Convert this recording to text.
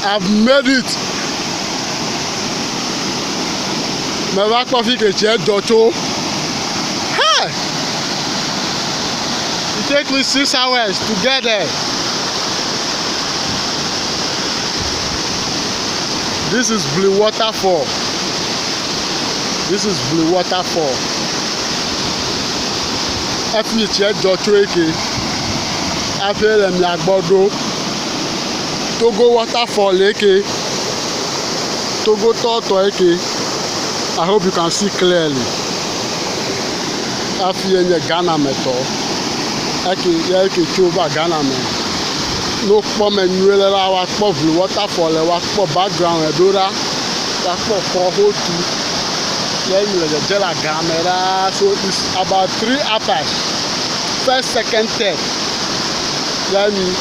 I've made it. Me va coffee que tu es d'auto. Hey! It takes me 6 hours to get there. This is Blue Waterfall. This is Blue Waterfall. After tu es d'auto eke. After le miagbodo. Togo Waterfall eke. Togo Toto eke. I hope you can see clearly. After you in Ghana meto. Eke choba Ghana me. No pom enuele la wa po Blue Waterfall le wa po background edora. Wa po hotu. Then you the la camera. So it's about 3 hours. First, second, third. Let me